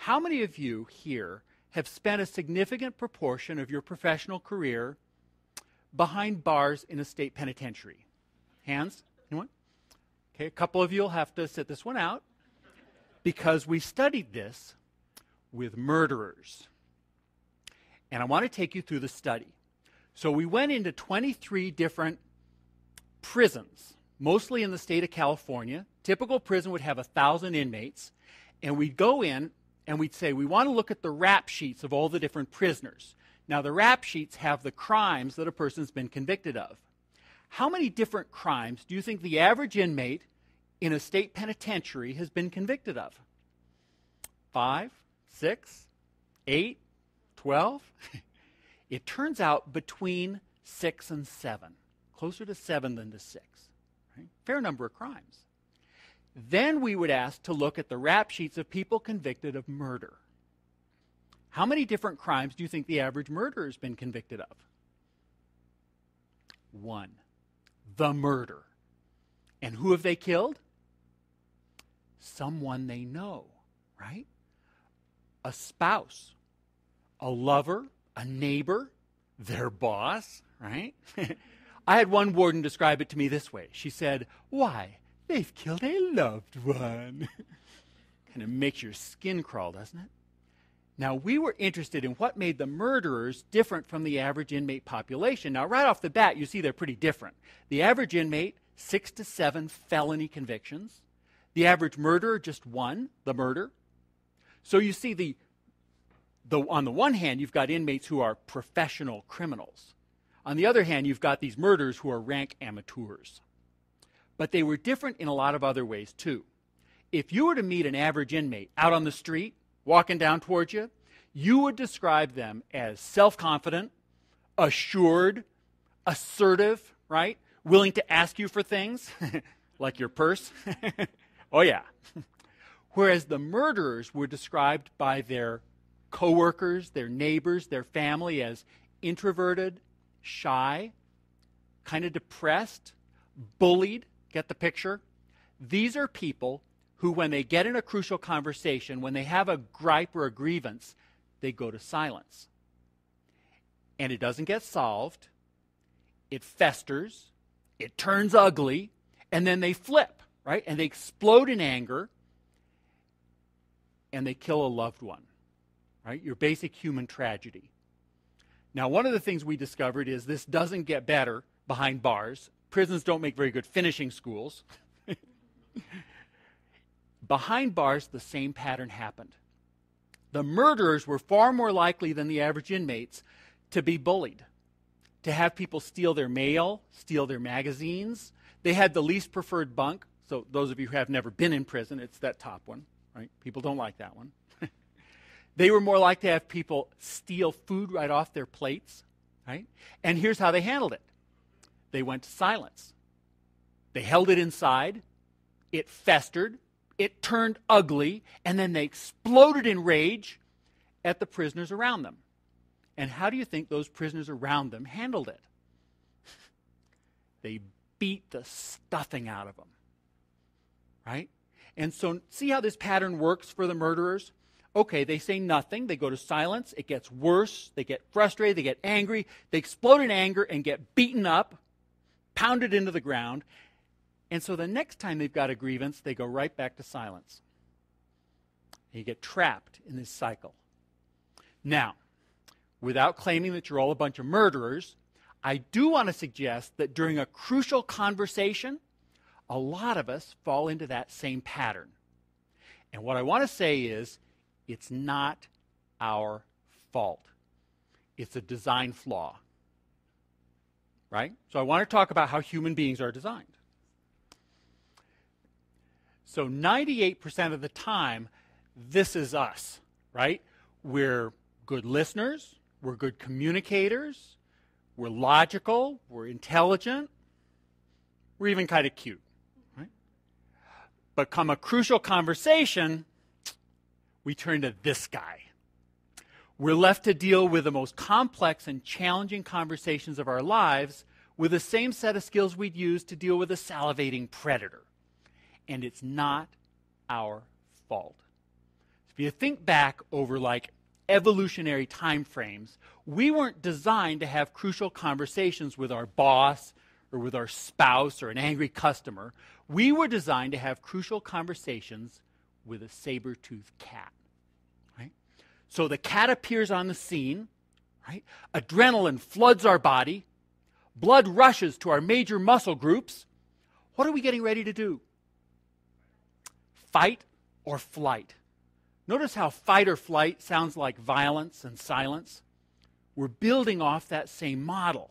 How many of you here have spent a significant proportion of your professional career behind bars in a state penitentiary? Hands? Anyone? Okay, a couple of you will have to sit this one out because we studied this with murderers. And I want to take you through the study. So we went into 23 different prisons, mostly in the state of California. Typical prison would have 1,000 inmates. And we'd go in and we'd say, we want to look at the rap sheets of all the different prisoners. Now, the rap sheets have the crimes that a person's been convicted of. How many different crimes do you think the average inmate in a state penitentiary has been convicted of? 5, 6, 8, 12? It turns out between 6 and 7. Closer to 7 than to 6. Right? Fair number of crimes. Then we would ask to look at the rap sheets of people convicted of murder. How many different crimes do you think the average murderer has been convicted of? 1. The murder. And who have they killed? Someone they know, right? A spouse, a lover, a neighbor, their boss, right? I had one warden describe it to me this way. She said, "Why, they've killed a loved one." Kind of makes your skin crawl, doesn't it? Now, we were interested in what made the murderers different from the average inmate population. Now, right off the bat, you see they're pretty different. The average inmate, 6 to 7 felony convictions. The average murderer, just 1, the murder. So you see on the one hand, you've got inmates who are professional criminals. On the other hand, you've got these murderers who are rank amateurs. But they were different in a lot of other ways, too. If you were to meet an average inmate out on the street, walking down towards you, you would describe them as self-confident, assured, assertive, right? Willing to ask you for things, like your purse. Oh, yeah. Whereas the murderers were described by their coworkers, their neighbors, their family as introverted, shy, kind of depressed, bullied. Get the picture? These are people who, when they get in a crucial conversation, when they have a gripe or a grievance, they go to silence. And it doesn't get solved. It festers. It turns ugly. And then they flip, right? And they explode in anger. And they kill a loved one, right? Your basic human tragedy. Now, one of the things we discovered is this doesn't get better behind bars. Prisons don't make very good finishing schools. Behind bars, the same pattern happened. The murderers were far more likely than the average inmates to be bullied, to have people steal their mail, steal their magazines. They had the least preferred bunk. So those of you who have never been in prison, it's that top one, right? People don't like that one. They were more likely to have people steal food right off their plates, right? And here's how they handled it. They went to silence. They held it inside. It festered. It turned ugly. And then they exploded in rage at the prisoners around them. And how do you think those prisoners around them handled it? They beat the stuffing out of them, right? And so see how this pattern works for the murderers? Okay, they say nothing. They go to silence. It gets worse. They get frustrated. They get angry. They explode in anger and get beaten up, pounded into the ground. And so the next time they've got a grievance, they go right back to silence. And you get trapped in this cycle. Now, without claiming that you're all a bunch of murderers, I do want to suggest that during a crucial conversation, a lot of us fall into that same pattern. And what I want to say is, it's not our fault. It's a design flaw. Right? So I want to talk about how human beings are designed. So 98% of the time, this is us, right? We're good listeners. We're good communicators. We're logical. We're intelligent. We're even kind of cute, right? But come a crucial conversation, we turn to this guy. We're left to deal with the most complex and challenging conversations of our lives with the same set of skills we'd use to deal with a salivating predator. And it's not our fault. If you think back over like evolutionary time frames, we weren't designed to have crucial conversations with our boss or with our spouse or an angry customer. We were designed to have crucial conversations with a saber-toothed cat. Right? So the cat appears on the scene, right? Adrenaline floods our body. Blood rushes to our major muscle groups. What are we getting ready to do? Fight or flight. Notice how fight or flight sounds like violence and silence. We're building off that same model.